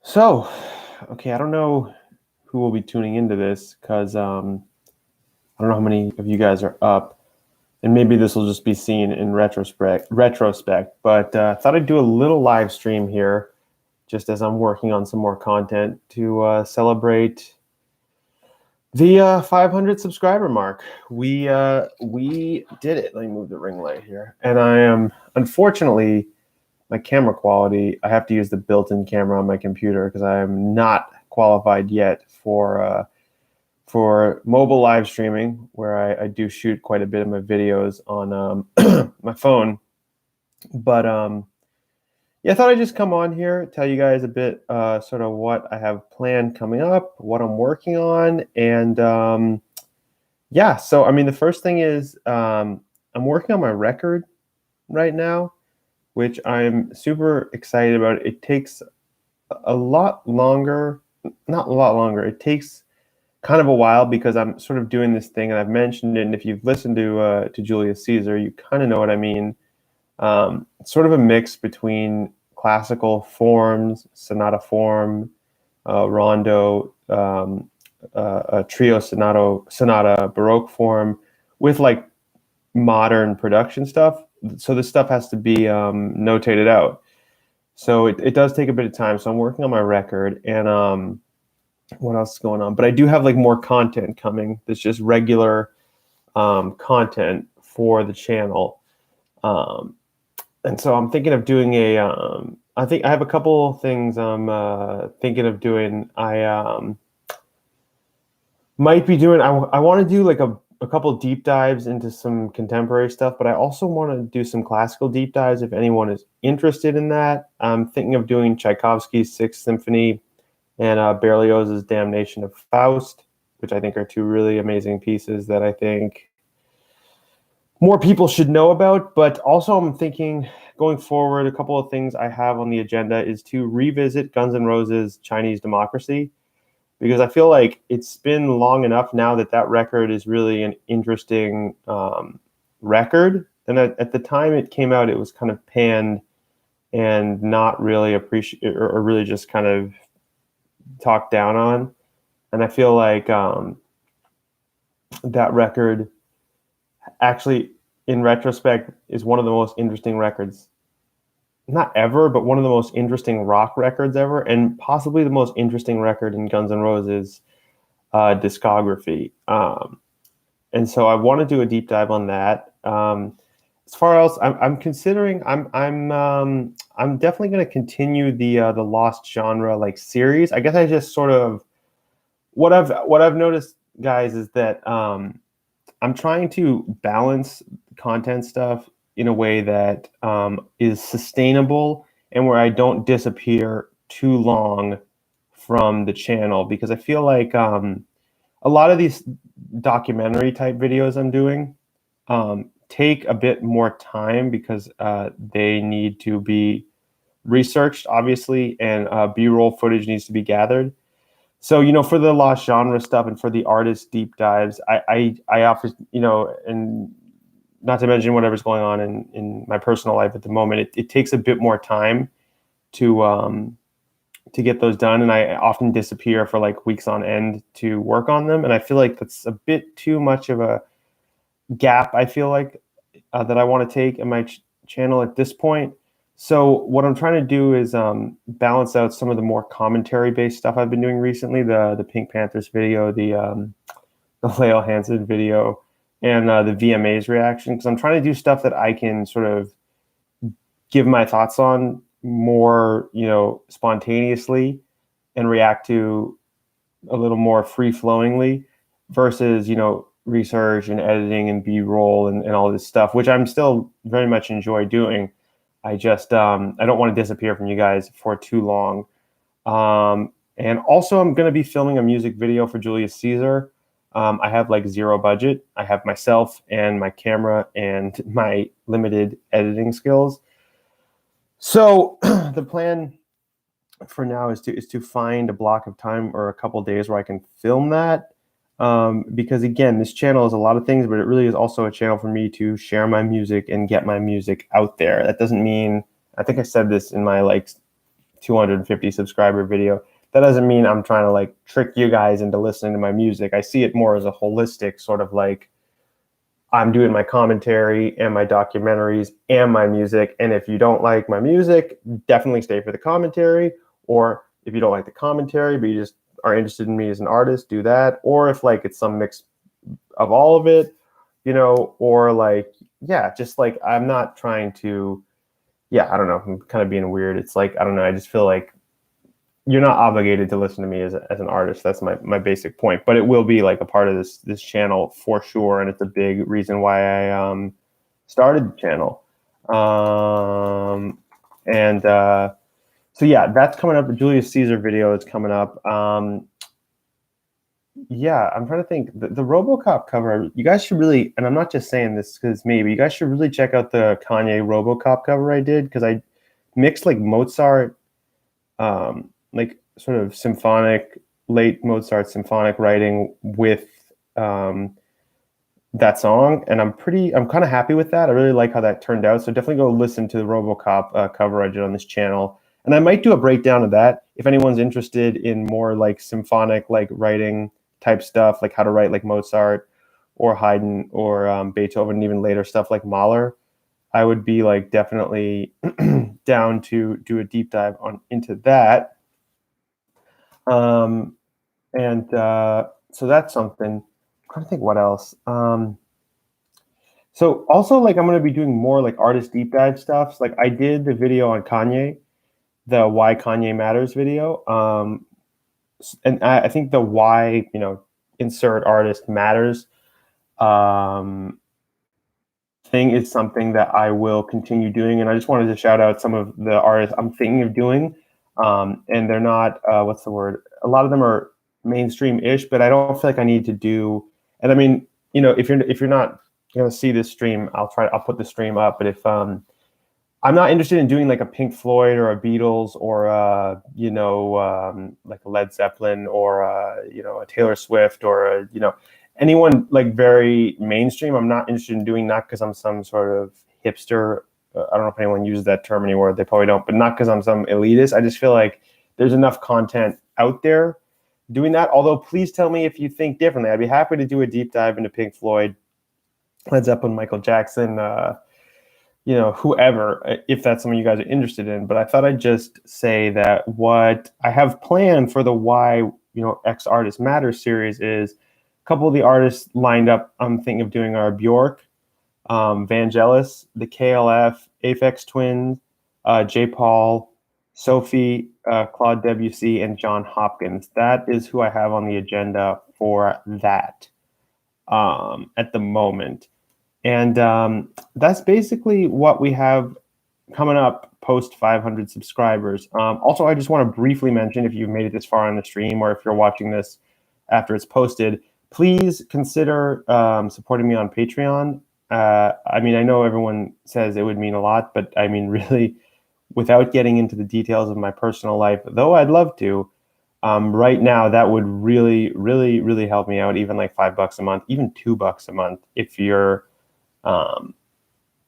So, okay, I don't know who will be tuning into this because I don't know how many of you guys are up, and maybe this will just be seen in retrospect. But I thought I'd do a little live stream here, just as I'm working on some more content to celebrate the 500 subscriber mark. We did it. Let me move the ring light here, and I am unfortunately my camera quality, I have to use the built-in camera on my computer because I am not qualified yet for mobile live streaming, where I do shoot quite a bit of my videos on my phone. But yeah, I thought I'd just come on here, tell you guys a bit sort of what I have planned coming up, what I'm working on, and yeah. So I mean, the first thing is I'm working on my record right now, which I'm super excited about. It takes a lot longer, not a lot longer. It takes kind of a while because I'm sort of doing this thing, and I've mentioned it. And if you've listened to Julius Caesar, you kind of know what I mean. It's sort of a mix between classical forms, sonata form, rondo, a trio sonata, baroque form, with like modern production stuff. So this stuff has to be notated out. So it does take a bit of time. So I'm working on my record, and what else is going on? But I do have like more content coming. That's just regular content for the channel. And so I'm thinking of doing I think I have a couple things I'm thinking of doing. I might be doing, I want to do like a couple deep dives into some contemporary stuff, but I also want to do some classical deep dives if anyone is interested in that. I'm thinking of doing Tchaikovsky's Sixth Symphony and Berlioz's Damnation of Faust, which I think are two really amazing pieces that I think more people should know about. But also I'm thinking going forward, a couple of things I have on the agenda is to revisit Guns N' Roses' Chinese Democracy, because I feel like it's been long enough now that record is really an interesting record. And at the time it came out, it was kind of panned and not really appreciated, or really just kind of talked down on. And I feel like that record actually, in retrospect, is one of the most interesting records, not ever, but one of the most interesting rock records ever, and possibly the most interesting record in Guns N' Roses discography. And so I want to do a deep dive on that. As far as I'm considering, I'm definitely going to continue the Lost Genre like series. I guess I just sort of what I've noticed, guys, is that I'm trying to balance content stuff in a way that is sustainable and where I don't disappear too long from the channel, because I feel like a lot of these documentary type videos I'm doing take a bit more time because they need to be researched, obviously, and B-roll footage needs to be gathered. So, for the Lost Genre stuff and for the artist deep dives, I offer, and not to mention whatever's going on in my personal life at the moment, it takes a bit more time to get those done. And I often disappear for like weeks on end to work on them. And I feel like that's a bit too much of a gap, I feel like, that I want to take in my channel at this point. So what I'm trying to do is balance out some of the more commentary-based stuff I've been doing recently, the Pink Panthers video, the Leo Hansen video, and the VMAs reaction, because I'm trying to do stuff that I can sort of give my thoughts on more, spontaneously, and react to a little more free-flowingly versus, research and editing and B-roll and all this stuff, which I'm still very much enjoy doing. I just I don't want to disappear from you guys for too long. And also I'm going to be filming a music video for Julius Caesar. I have like zero budget. I have myself and my camera and my limited editing skills. So the plan for now is to find a block of time or a couple days where I can film that. Because again, this channel is a lot of things, but it really is also a channel for me to share my music and get my music out there. That doesn't mean, I think I said this in my like 250 subscriber video. That doesn't mean I'm trying to like trick you guys into listening to my music. I see it more as a holistic sort of like, I'm doing my commentary and my documentaries and my music. And if you don't like my music, definitely stay for the commentary. Or if you don't like the commentary, but you just are interested in me as an artist, do that. Or if like it's some mix of all of it, you know, or like, yeah, just like I'm not trying to, yeah, I don't know. I'm kind of being weird. It's like, I don't know. I just feel like you're not obligated to listen to me as an artist. That's my basic point. But it will be like a part of this channel for sure, and it's a big reason why I started the channel. And so yeah, that's coming up. The Julius Caesar video is coming up. Yeah, I'm trying to think. The RoboCop cover, you guys should really, and I'm not just saying this because maybe, you guys should really check out the Kanye RoboCop cover I did, because I mixed like Mozart, like sort of symphonic, late Mozart symphonic writing with that song, and I'm kind of happy with that. I really like how that turned out. So definitely go listen to the RoboCop cover I did on this channel, and I might do a breakdown of that if anyone's interested in more like symphonic, like writing type stuff, like how to write like Mozart or Haydn or Beethoven, and even later stuff like Mahler. I would be like definitely down to do a deep dive into that. And so that's something. I'm trying to think what else. So also like I'm gonna be doing more like artist deep dive stuff. So, like I did the video on Kanye, the Why Kanye Matters video. And I think the why, you know, insert artist matters thing is something that I will continue doing. And I just wanted to shout out some of the artists I'm thinking of doing. And they're not, what's the word? A lot of them are mainstream-ish, but I don't feel like I need to do, and I mean, you know, if you're not going to see this stream, I'll put the stream up. But if, I'm not interested in doing like a Pink Floyd or a Beatles or you know, like a Led Zeppelin or you know, a Taylor Swift or you know, anyone like very mainstream. I'm not interested in doing, not because I'm some sort of hipster. I don't know if anyone uses that term anymore. They probably don't, but not because I'm some elitist. I just feel like there's enough content out there doing that. Although please tell me if you think differently. I'd be happy to do a deep dive into Pink Floyd, Led Zeppelin, Michael Jackson, you know, whoever, if that's something you guys are interested in. But I thought I'd just say that what I have planned for the Why, you know, X Artist Matters series is a couple of the artists lined up. I'm thinking of doing our Bjork, Vangelis, the KLF, Aphex Twins, J. Paul, Sophie, Claude Debussy, and John Hopkins. That is who I have on the agenda for that at the moment. And that's basically what we have coming up post 500 subscribers. Also, I just want to briefly mention, if you've made it this far on the stream, or if you're watching this after it's posted, please consider supporting me on Patreon. I mean, I know everyone says it would mean a lot, but I mean, really, without getting into the details of my personal life, though I'd love to, right now, that would really, really, really help me out. Even like $5 a month, even $2 a month, if you're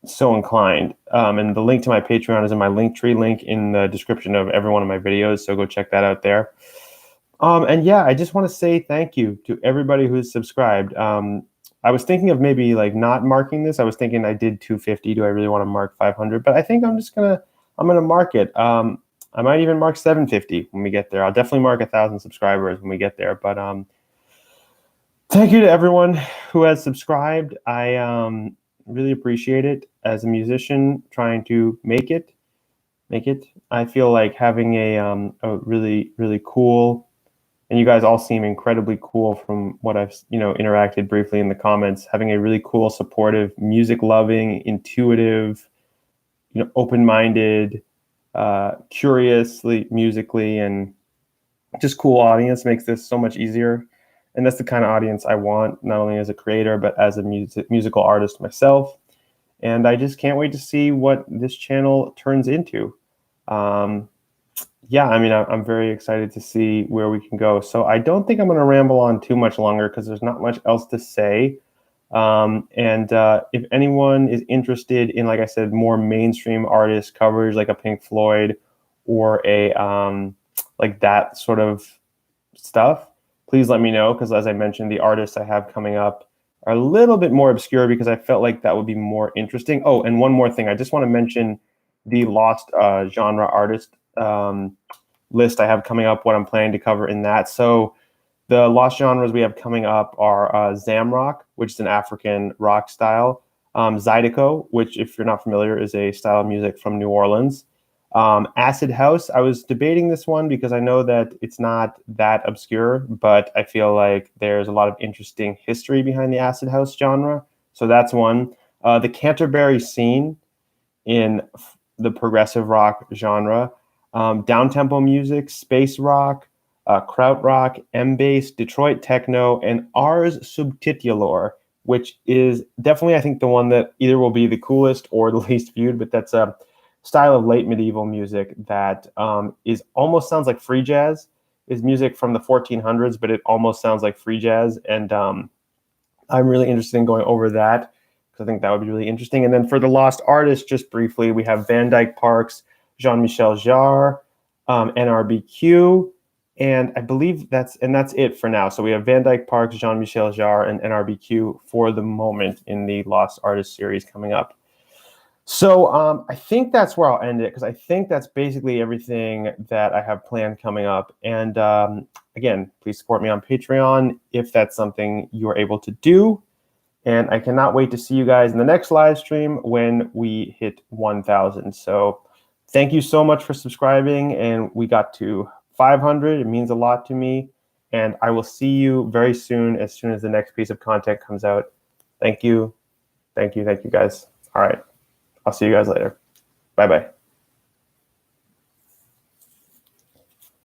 so inclined. And the link to my Patreon is in my Linktree link in the description of every one of my videos, so go check that out there. And yeah, I just want to say thank you to everybody who's subscribed. I was thinking of maybe like not marking this. I was thinking I did 250. Do I really want to mark 500? But I think I'm gonna mark it. I might even mark 750 when we get there. I'll definitely mark 1,000 subscribers when we get there. But thank you to everyone who has subscribed. I really appreciate it. As a musician trying to make it, I feel like having a really, really cool, and you guys all seem incredibly cool from what I've, you know, interacted briefly in the comments, having a really cool, supportive, music loving, intuitive, you know, open-minded, curiously musically, and just cool audience makes this so much easier. And that's the kind of audience I want, not only as a creator, but as a musical artist myself. And I just can't wait to see what this channel turns into. Yeah, I mean, I'm very excited to see where we can go. So I don't think I'm going to ramble on too much longer because there's not much else to say. If anyone is interested in, like I said, more mainstream artist coverage, like a Pink Floyd or a like that sort of stuff, please let me know, because as I mentioned, the artists I have coming up are a little bit more obscure because I felt like that would be more interesting. Oh, and one more thing, I just want to mention the lost genre artist list I have coming up, what I'm planning to cover in that. So the lost genres we have coming up are Zamrock, which is an African rock style, Zydeco, which, if you're not familiar, is a style of music from New Orleans. Acid House, I was debating this one because I know that it's not that obscure, but I feel like there's a lot of interesting history behind the Acid House genre. So that's one. The Canterbury Scene in the progressive rock genre, downtempo music, space rock, krautrock, M-bass, Detroit techno, and Ars Subtitulor, which is definitely, I think, the one that either will be the coolest or the least viewed, but that's a style of late medieval music that is almost sounds like free jazz. Is music from the 1400s, but it almost sounds like free jazz, and I'm really interested in going over that because I think that would be really interesting. And then for the lost artists, just briefly, we have Van Dyke Parks, Jean-Michel Jarre, NRBQ, and I believe that's it for now. So we have Van Dyke Parks, Jean-Michel Jarre, and NRBQ for the moment in the Lost Artist series coming up. So I think that's where I'll end it, because I think that's basically everything that I have planned coming up. And again, please support me on Patreon if that's something you are able to do. And I cannot wait to see you guys in the next live stream when we hit 1,000. So thank you so much for subscribing. And we got to 500. It means a lot to me. And I will see you very soon as the next piece of content comes out. Thank you. Thank you. Thank you, guys. All right. I'll see you guys later. Bye-bye.